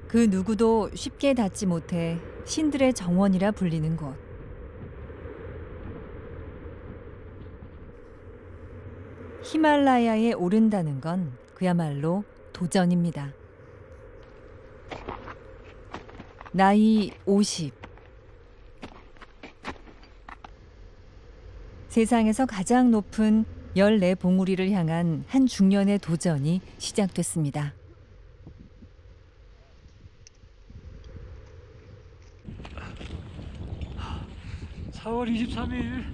그 누구도 쉽게 닿지 못해 신들의 정원이라 불리는 곳. 히말라야에 오른다는 건 그야말로 도전입니다. 나이 50. 세상에서 가장 높은 14봉우리를 향한 한 중년의 도전이 시작됐습니다. (4월 23일)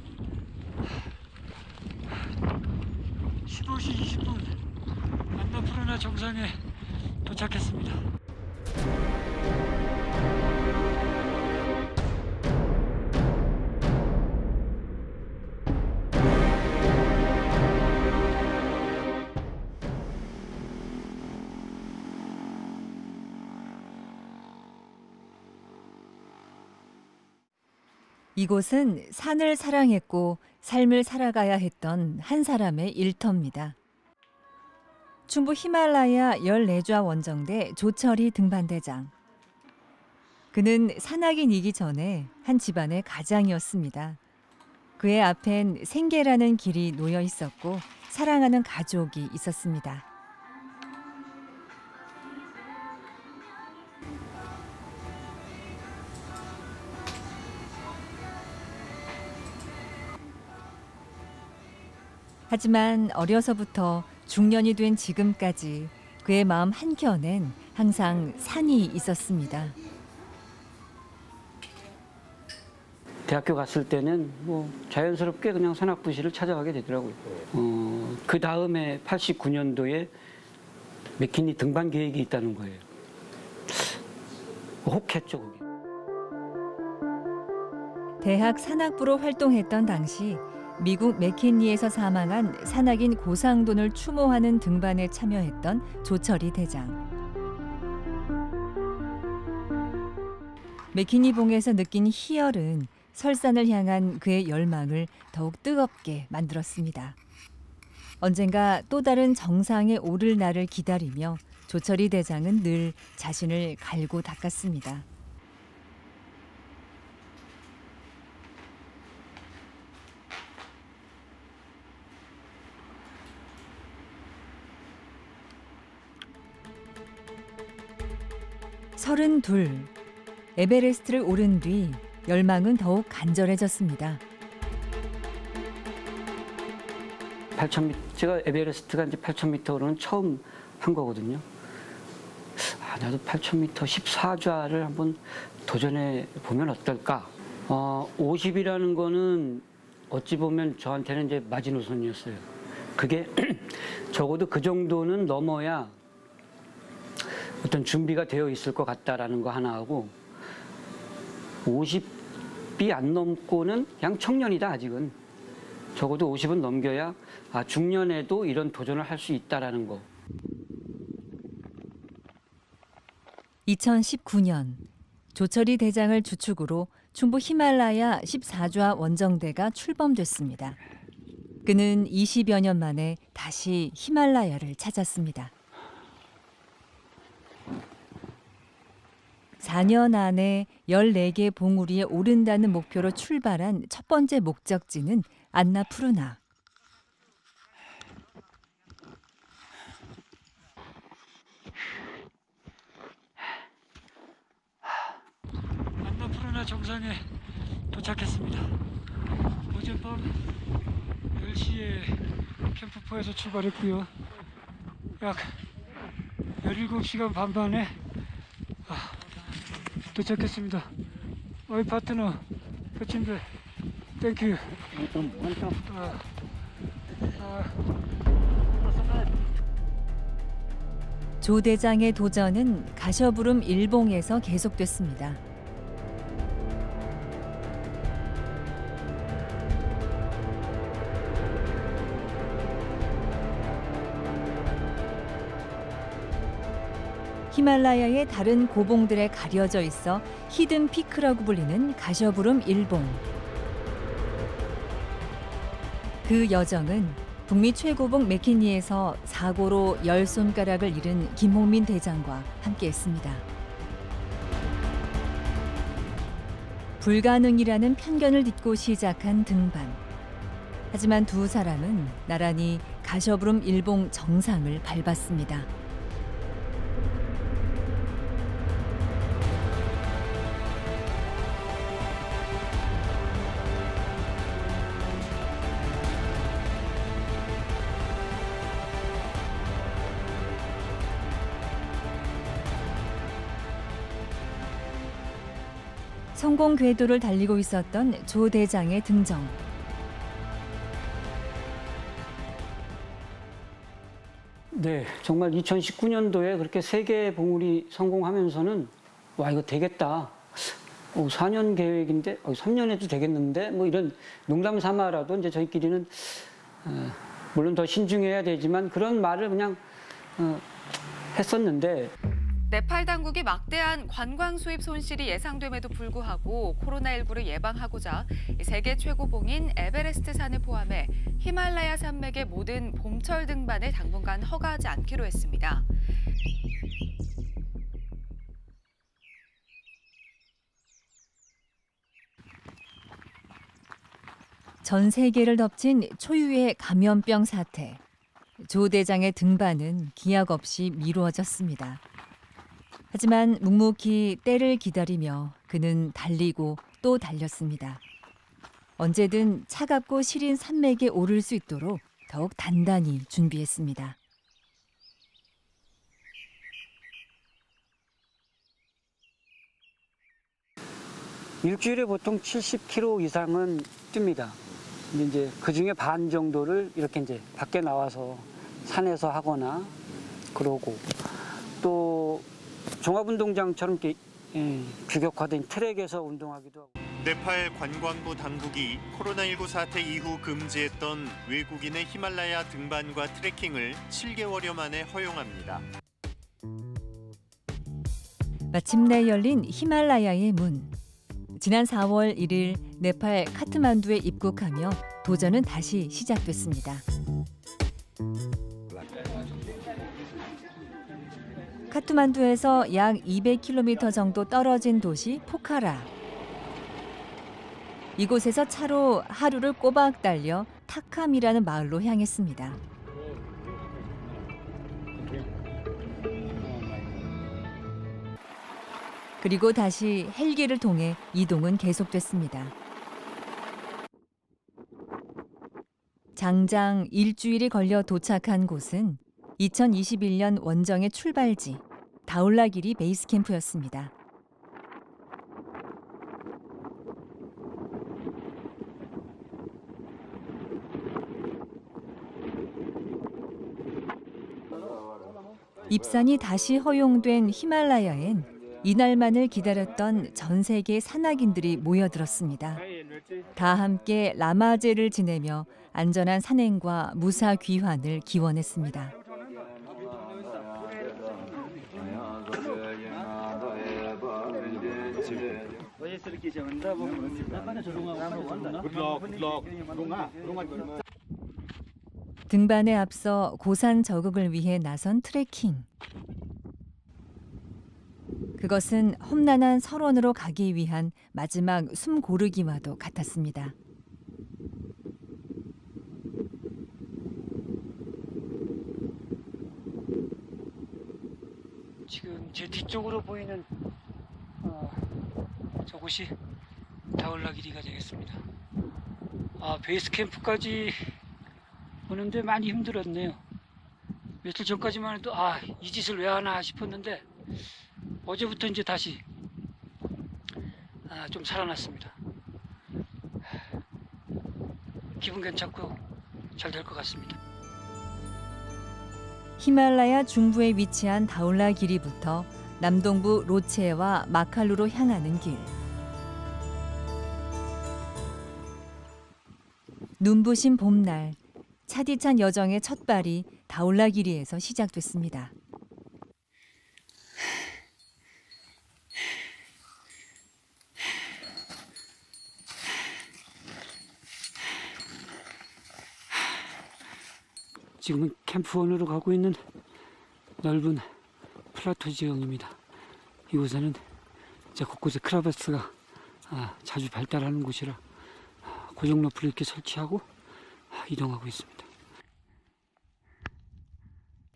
15시 20분 안나푸르나 정상에 도착했습니다. 이곳은 산을 사랑했고 삶을 살아가야 했던 한 사람의 일터입니다. 충북 히말라야 14좌 원정대 조철이 등반대장. 그는 산악인이기 전에 한 집안의 가장이었습니다. 그의 앞엔 생계라는 길이 놓여 있었고 사랑하는 가족이 있었습니다. 하지만 어려서부터 중년이 된 지금까지 그의 마음 한켠엔 항상 산이 있었습니다. 대학교 갔을 때는 뭐 자연스럽게 그냥 산악부시를 찾아가게 되더라고요. 그 다음에 89년도에 맥키니 등반 계획이 있다는 거예요. 혹했죠, 그게. 대학 산악부로 활동했던 당시 미국 맥키니에서 사망한 산악인 고상돈을 추모하는 등반에 참여했던 조철이 대장. 맥키니 봉에서 느낀 희열은 설산을 향한 그의 열망을 더욱 뜨겁게 만들었습니다. 언젠가 또 다른 정상에 오를 날을 기다리며 조철이 대장은 늘 자신을 갈고 닦았습니다. (32) 에베레스트를 오른 뒤 열망은 더욱 간절해졌습니다. 8,000m, 제가 에베레스트가 이제 8,000m로는 처음 한 거거든요. 나도 8,000m 14좌를 한번 도전해 보면 어떨까? 50이라는 거는 어찌 보면 저한테는 이제 마지노선이었어요. 그게 적어도 그 정도는 넘어야 어떤 준비가 되어 있을 것 같다라는 거 하나 하고 50이 안 넘고는 그냥 청년이다 아직은. 적어도 50은 넘겨야 중년에도 이런 도전을 할 수 있다라는 거. 2019년 조철이 대장을 주축으로 충북 히말라야 14좌 원정대가 출범됐습니다. 그는 20여 년 만에 다시 히말라야를 찾았습니다. 4년 안에 14개 봉우리에 오른다는 목표로 출발한 첫 번째 목적지는 안나푸르나. 안나푸르나 정상에 도착했습니다. 어젯밤 10시에 캠프포에서 출발했고요. 약 17시간 반 만에 도착했습니다. 어이 파트너, 코친들, 땡큐. 조 대장의 도전은 가셔부름 일봉에서 계속됐습니다. 히말라야의 다른 고봉들에 가려져 있어 히든 피크라고 불리는 가셔부름 일봉. 그 여정은 북미 최고봉 맥키니에서 사고로 10손가락을 잃은 김홍민 대장과 함께했습니다. 불가능이라는 편견을 딛고 시작한 등반. 하지만 두 사람은 나란히 가셔브룸 일봉 정상을 밟았습니다. 성공 궤도를 달리고 있었던 조 대장의 등정. 네, 정말 2019년도에 그렇게 세계 봉우리 성공하면서는 와 이거 되겠다. 4년 계획인데 3년 해도 되겠는데 뭐 이런 농담 삼아라도 이제 저희끼리는 물론 더 신중해야 되지만 그런 말을 그냥 했었는데. 네팔 당국이 막대한 관광 수입 손실이 예상됨에도 불구하고 코로나19를 예방하고자 세계 최고봉인 에베레스트 산을 포함해 히말라야 산맥의 모든 봄철 등반을 당분간 허가하지 않기로 했습니다. 전 세계를 덮친 초유의 감염병 사태. 조 대장의 등반은 기약 없이 미루어졌습니다. 하지만 묵묵히 때를 기다리며 그는 달리고 또 달렸습니다. 언제든 차갑고 시린 산맥에 오를 수 있도록 더욱 단단히 준비했습니다. 일주일에 보통 70km 이상은 뜁니다. 근데 이제 그 중에 반 정도를 이렇게 이제 밖에 나와서 산에서 하거나 그러고 또 종합운동장처럼 이렇게 규격화된 트랙에서 운동하기도 하고. 네팔 관광부 당국이 코로나19 사태 이후 금지했던 외국인의 히말라야 등반과 트레킹을 7개월여 만에 허용합니다. 마침내 열린 히말라야의 문. 지난 4월 1일 네팔 카트만두에 입국하며 도전은 다시 시작됐습니다. 카트만두에서 약 200km 정도 떨어진 도시 포카라. 이곳에서 차로 하루를 꼬박 달려 타캄이라는 마을로 향했습니다. 그리고 다시 헬기를 통해 이동은 계속됐습니다. 장장 일주일이 걸려 도착한 곳은 2021년 원정의 출발지 다울라기리 베이스 캠프였습니다. 입산이 다시 허용된 히말라야엔 이날만을 기다렸던 전 세계 산악인들이 모여들었습니다. 다 함께 라마제를 지내며 안전한 산행과 무사 귀환을 기원했습니다. 등반에 앞서 고산 저극을 위해 나선 트레킹. 그것은 험난한 설원으로 가기 위한 마지막 숨 고르기와도 같았습니다. 지금 제 뒤쪽으로 보이는 저곳이 다울라기리가 되겠습니다. 베이스 캠프까지 오는데 많이 힘들었네요. 며칠 전까지만 해도 이 짓을 왜 하나 싶었는데 어제부터 이제 다시 좀 살아났습니다. 기분 괜찮고 잘 될 것 같습니다. 히말라야 중부에 위치한 다울라기리부터 남동부 로체와 마칼루로 향하는 길. 눈부신 봄날, 차디찬 여정의 첫 발이 다울라기리에서 시작됐습니다. 지금은 캠프원으로 가고 있는 넓은 플라토 지형입니다. 이곳에는 곳곳에 크레바스가 자주 발달하는 곳이라 고정 러프를 이렇게 설치하고 이동하고 있습니다.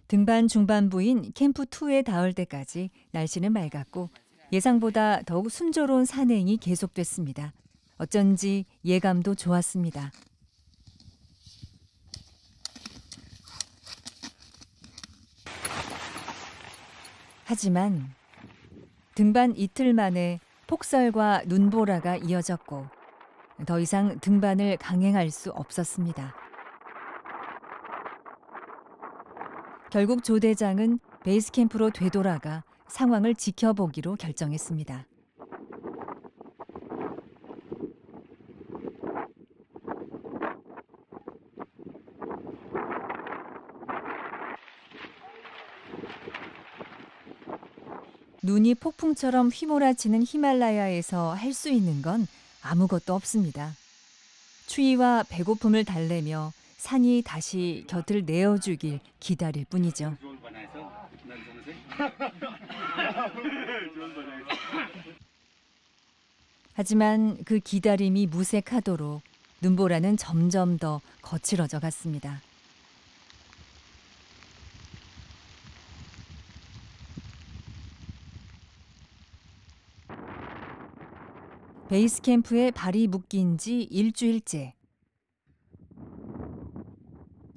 등반 중반부인 캠프 2에 닿을 때까지 날씨는 맑았고 예상보다 더욱 순조로운 산행이 계속됐습니다. 어쩐지 예감도 좋았습니다. 하지만 등반 이틀 만에 폭설과 눈보라가 이어졌고 더 이상 등반을 강행할 수 없었습니다. 결국 조 대장은 베이스 캠프로 되돌아가 상황을 지켜보기로 결정했습니다. 눈이 폭풍처럼 휘몰아치는 히말라야에서 할 수 있는 건 아무것도 없습니다. 추위와 배고픔을 달래며 산이 다시 곁을 내어주길 기다릴 뿐이죠. 하지만 그 기다림이 무색하도록 눈보라는 점점 더 거칠어져 갔습니다. 베이스 캠프에 발이 묶인 지 일주일째.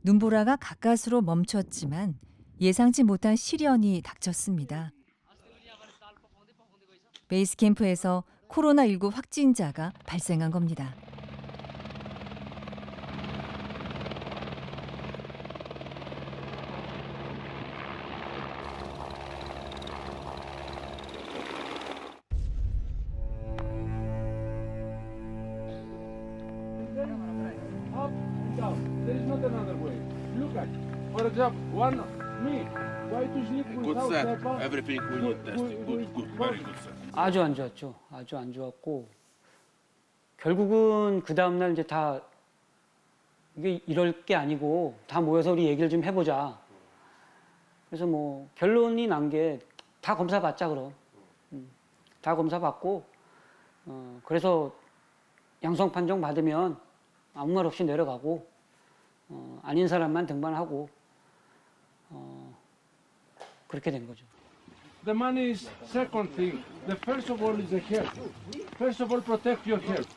눈보라가 가까스로 멈췄지만 예상치 못한 시련이 닥쳤습니다. 베이스 캠프에서 코로나19 확진자가 발생한 겁니다. There is not another way. Look at, for example, one me. Why to sleep Good without sir. Peppa? Everything we need testing. Good. Very good sir. 아주 안 좋았죠. 아주 안 좋았고 결국은 그 다음 날 이제 다 이게 이럴 게 아니고 다 모여서 우리 얘기를 좀 해보자. 그래서 뭐 결론이 난 게 다 검사 받자 그럼. 다 검사 받고 그래서 양성 판정 받으면 아무 말 없이 내려가고 아닌 사람만 등반하고 그렇게 된 거죠. The money is second thing. The first of all is the health. First of all, protect your health.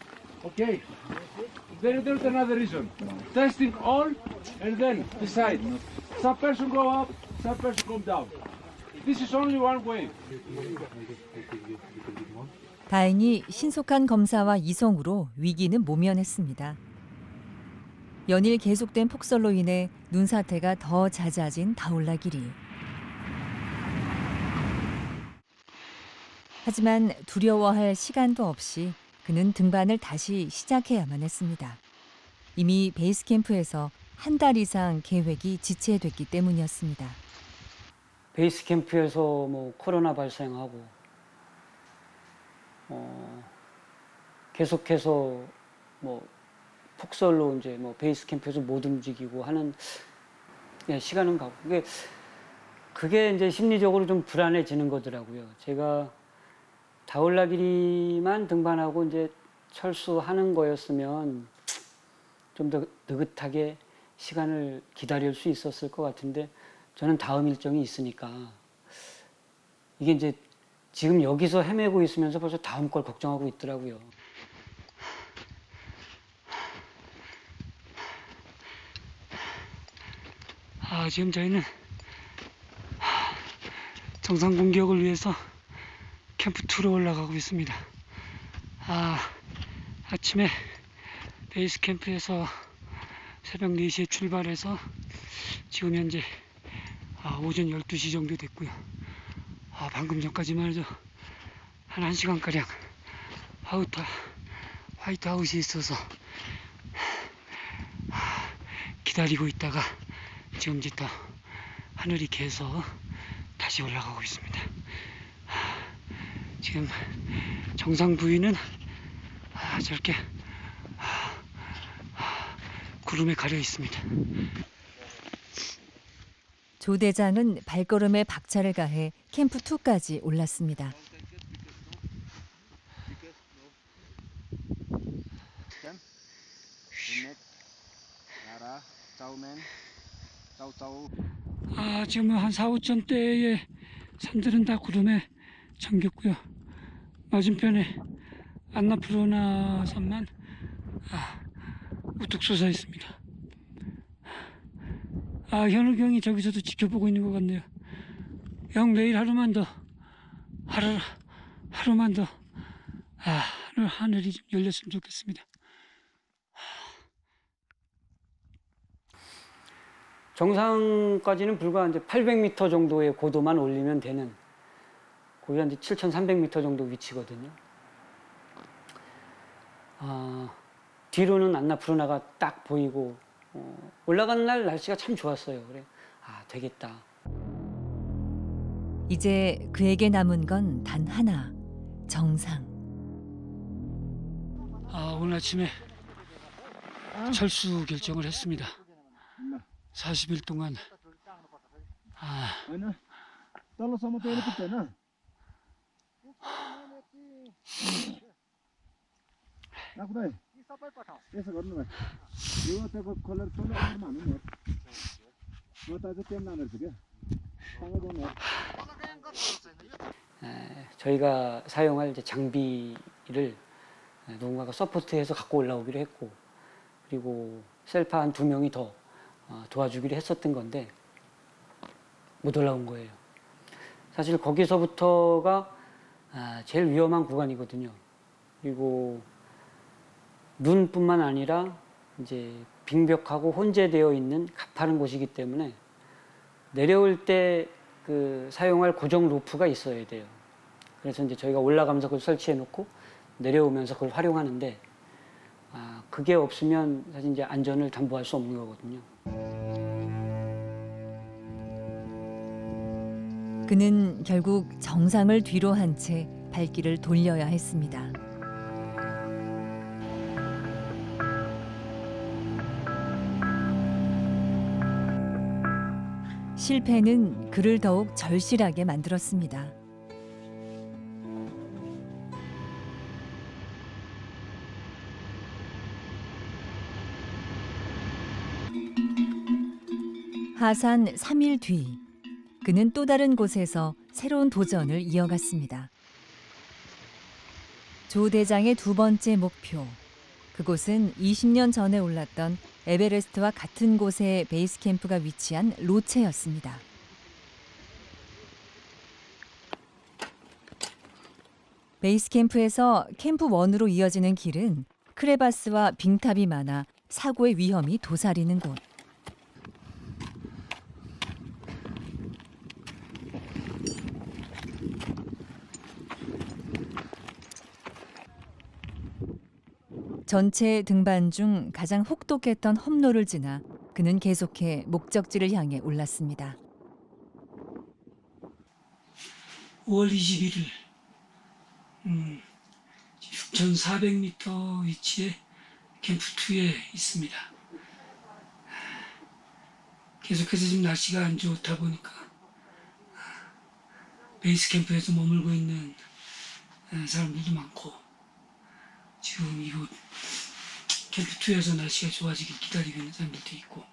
Okay. There is another reason. Testing all and then decide. Some person go up, some person come down. This is only one way. 다행히 신속한 검사와 이송으로 위기는 모면했습니다. 연일 계속된 폭설로 인해 눈사태가 더 잦아진 다울라길이. 하지만 두려워할 시간도 없이 그는 등반을 다시 시작해야만 했습니다. 이미 베이스 캠프에서 한 달 이상 계획이 지체됐기 때문이었습니다. 베이스 캠프에서 뭐 코로나 발생하고 계속해서 뭐 폭설로 이제 뭐 베이스 캠프에서 못 움직이고 하는 시간은 가고 그게 이제 심리적으로 좀 불안해지는 거더라고요. 제가 다울라길이만 등반하고 이제 철수하는 거였으면 좀 더 느긋하게 시간을 기다릴 수 있었을 것 같은데 저는 다음 일정이 있으니까 이게 이제 지금 여기서 헤매고 있으면서 벌써 다음 걸 걱정하고 있더라고요. 지금 저희는 정상 공격을 위해서 캠프 2로 올라가고 있습니다. 아침에 베이스 캠프에서 새벽 4시에 출발해서 지금 현재 오전 12시 정도 됐고요. 방금 전까지만 해도 한 1시간가량 화이트아웃이 있어서 기다리고 있다가 지금 이제 또 하늘이 개서 다시 올라가고 있습니다. 지금 정상 부위는 저렇게 구름에 가려 있습니다. 조 대장은 발걸음에 박차를 가해 캠프 2까지 올랐습니다. 지금 한 4, 5천대의 산들은 다 구름에 잠겼고요. 맞은편에 안나푸르나 산만 우뚝 솟아 있습니다. 현우 경이 저기서도 지켜보고 있는 것 같네요. 형, 내일 하루만 더, 하루만 더, 하늘이 좀 열렸으면 좋겠습니다. 정상까지는 불과 이제 800m 정도의 고도만 올리면 되는, 거기가 이제 7,300m 정도 위치거든요. 뒤로는 안나푸르나가 딱 보이고, 올라가는 날 날씨가 참 좋았어요. 그래, 되겠다. 이제 그에게 남은 건 단 하나, 정상. 오늘 아침에 철수 결정을 했습니다. 40일 동안 저희가 사용할 이제 장비를 누군가가 서포트해서 갖고 올라오기로 했고, 그리고 셀파 한 2명이 더 도와주기로 했었던 건데 못 올라온 거예요. 사실 거기서부터가 제일 위험한 구간이거든요. 그리고 눈뿐만 아니라 이제 빙벽하고 혼재되어 있는 가파른 곳이기 때문에 내려올 때 그 사용할 고정 로프가 있어야 돼요. 그래서 이제 저희가 올라가면서 그걸 설치해 놓고 내려오면서 그걸 활용하는데, 그게 없으면 사실 이제 안전을 담보할 수 없는 거거든요. 그는 결국 정상을 뒤로 한 채 발길을 돌려야 했습니다. 실패는 그를 더욱 절실하게 만들었습니다. 하산 3일 뒤, 그는 또 다른 곳에서 새로운 도전을 이어갔습니다. 조 대장의 두 번째 목표, 그곳은 20년 전에 올랐던 에베레스트와 같은 곳에 베이스 캠프가 위치한 로체였습니다. 베이스 캠프에서 캠프 1으로 이어지는 길은 크레바스와 빙탑이 많아 사고의 위험이 도사리는 곳. 전체 등반 중 가장 혹독했던 험로를 지나 그는 계속해 목적지를 향해 올랐습니다. 5월 21일 6,400m 위치에 캠프2에 있습니다. 계속해서 지금 날씨가 안 좋다 보니까 베이스 캠프에서 머물고 있는 사람들도 많고, 지금 이곳 캠프2에서 날씨가 좋아지길 기다리고 있는 사람들도 있고.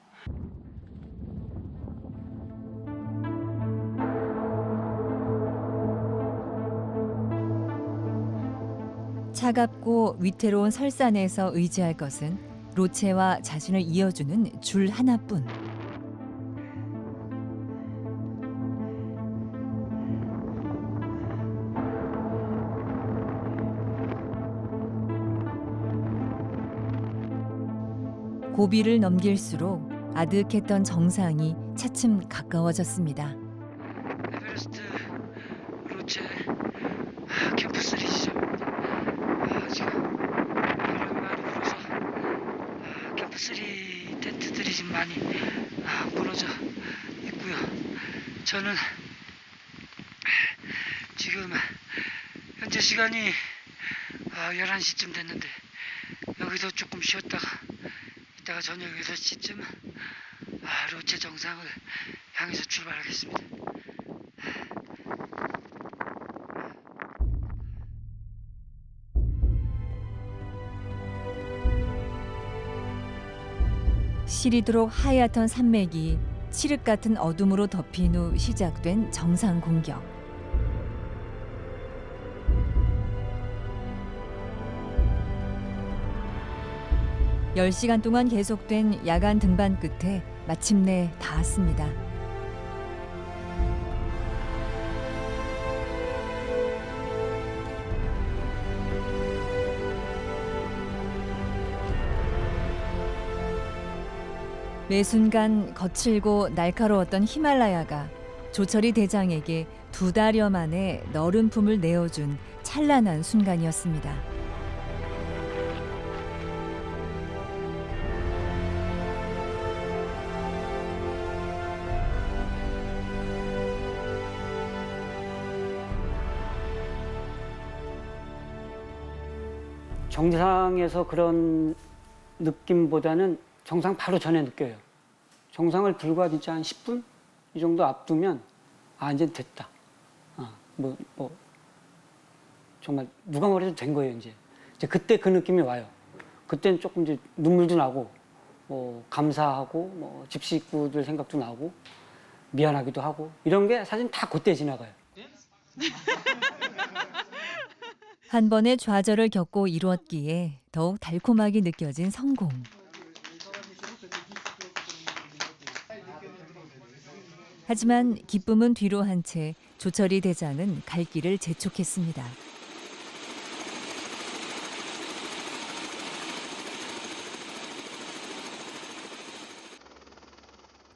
차갑고 위태로운 설산에서 의지할 것은 로체와 자신을 이어주는 줄 하나뿐. 고비를 넘길수록 아득했던 정상이 차츰 가까워졌습니다. 에베레스트 로체 캠프3 지점입니다. 지금 바람이 많이 불어서 캠프3 텐트들이 지금 많이 무너져 있고요. 저는 지금 현재 시간이 11시쯤 됐는데 여기서 조금 쉬었다가 이따가 저녁 6시쯤 로체 정상을 향해서 출발하겠습니다. 시리도록 하얗던 산맥이 칠흑 같은 어둠으로 덮인 후 시작된 정상 공격. (10시간) 동안 계속된 야간 등반 끝에 마침내 닿았습니다. 매 순간 거칠고 날카로웠던 히말라야가 조철이 대장에게 2달여 만에 너른 품을 내어준 찬란한 순간이었습니다. 정상에서 그런 느낌보다는 정상 바로 전에 느껴요. 정상을 불과 진짜 한 10분 이 정도 앞두면 아 이제 됐다. 정말 누가 뭐래도 된 거예요 이제 그때 그 느낌이 와요. 그때는 조금 이제 눈물도 나고 감사하고 집 식구들 생각도 나고 미안하기도 하고 이런 게 사실 다 그때 지나가요. 한 번의 좌절을 겪고 이루었기에 더욱 달콤하게 느껴진 성공. 하지만 기쁨은 뒤로 한 채 조철이 대장은 갈 길을 재촉했습니다.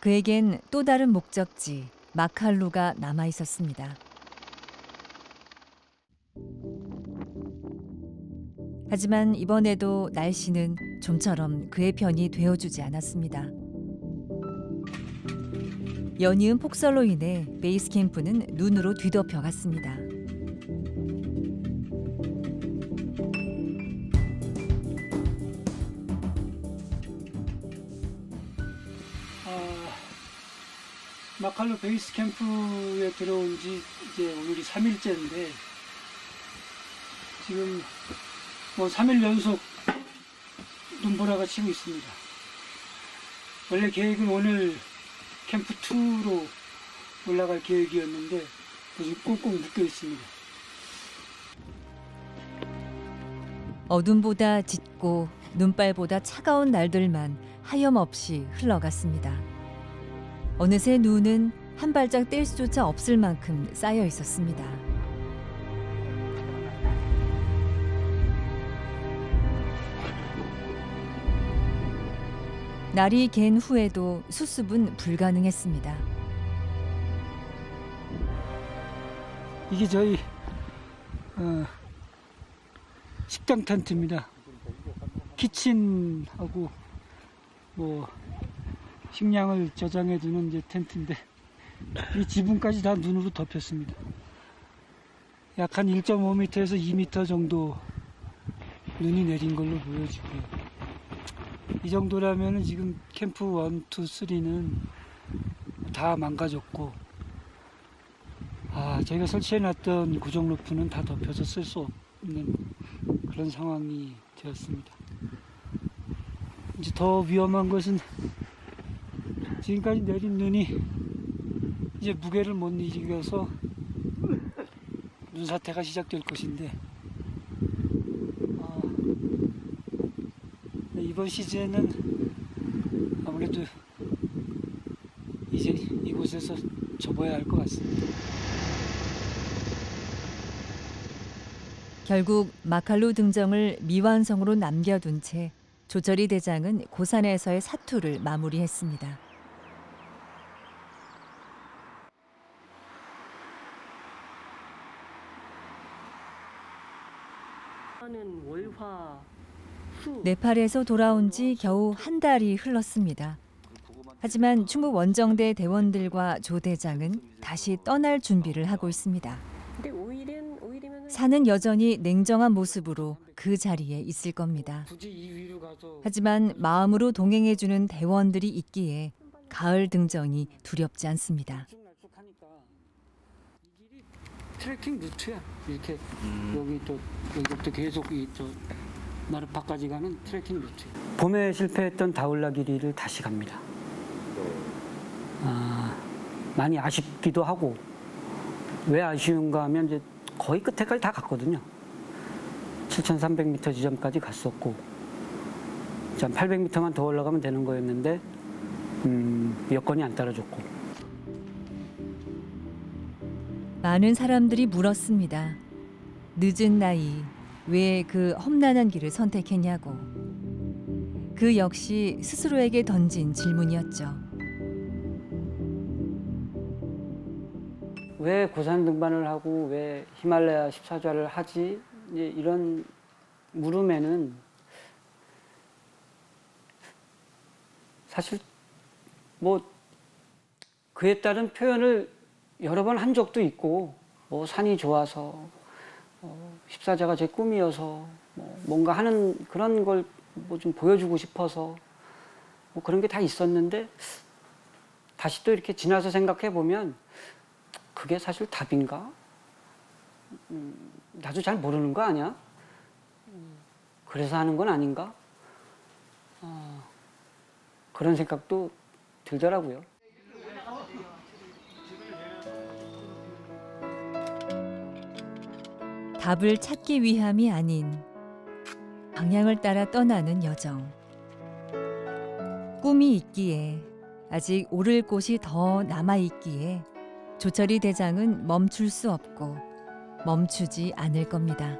그에겐 또 다른 목적지 마칼루가 남아 있었습니다. 하지만 이번에도 날씨는 좀처럼 그의 편이 되어주지 않았습니다. 연이은 폭설로 인해 베이스 캠프는 눈으로 뒤덮여 갔습니다. 마칼루 베이스 캠프에 들어온 지 이제 오늘이 3일째인데 지금 3일 연속 눈보라가 치고 있습니다. 원래 계획은 오늘 캠프 2로 올라갈 계획이었는데 지금 꽁꽁 묶여 있습니다. 어둠보다 짙고 눈발보다 차가운 날들만 하염없이 흘러갔습니다. 어느새 눈은 한 발짝 뗄 수조차 없을 만큼 쌓여 있었습니다. 날이 갠 후에도 수습은 불가능했습니다. 이게 저희 식당 텐트입니다. 키친하고 식량을 저장해 두는 이제 텐트인데 이 지붕까지 다 눈으로 덮였습니다. 약 한 1.5m에서 2m 정도 눈이 내린 걸로 보여지고요. 이 정도라면 지금 캠프 1, 2, 3는 다 망가졌고 저희가 설치해놨던 구정 루프는 다 덮여서 쓸 수 없는 그런 상황이 되었습니다. 이제 더 위험한 것은 지금까지 내린 눈이 이제 무게를 못 이겨서 눈사태가 시작될 것인데 이번 시즌은 아무래도 이제 이곳에서 접어야 할 것 같습니다. 결국 마칼루 등정을 미완성으로 남겨둔 채 조철이 대장은 고산에서의 사투를 마무리했습니다. 네팔에서 돌아온 지 겨우 한 달이 흘렀습니다. 하지만 충북 원정대 대원들과 조 대장은 다시 떠날 준비를 하고 있습니다. 산은 여전히 냉정한 모습으로 그 자리에 있을 겁니다. 하지만 마음으로 동행해주는 대원들이 있기에 가을 등정이 두렵지 않습니다. 트레킹 루트야. 이렇게 여기부터 계속 나르파까지 가는 트레킹 루트. 봄에 실패했던 다울라기리를 다시 갑니다. 많이 아쉽기도 하고, 왜 아쉬운가 하면 이제 거의 끝에까지 다 갔거든요. 7,300m 지점까지 갔었고, 한 800m만 더 올라가면 되는 거였는데 여건이 안 따라줬고. 많은 사람들이 물었습니다. 늦은 나이 왜 그 험난한 길을 선택했냐고. 그 역시 스스로에게 던진 질문이었죠. 왜 고산 등반을 하고 왜 히말라야 14좌를 하지? 이제 이런 물음에는 사실 뭐 그에 따른 표현을 여러 번 한 적도 있고, 뭐 산이 좋아서 14좌가 제 꿈이어서 뭔가 하는 그런 걸 뭐 좀 보여주고 싶어서 뭐 그런 게 다 있었는데, 다시 또 이렇게 지나서 생각해 보면 그게 사실 답인가? 나도 잘 모르는 거 아니야? 그래서 하는 건 아닌가? 그런 생각도 들더라고요. 답을 찾기 위함이 아닌 방향을 따라 떠나는 여정. 꿈이 있기에, 아직 오를 곳이 더 남아 있기에 조철이 대장은 멈출 수 없고 멈추지 않을 겁니다.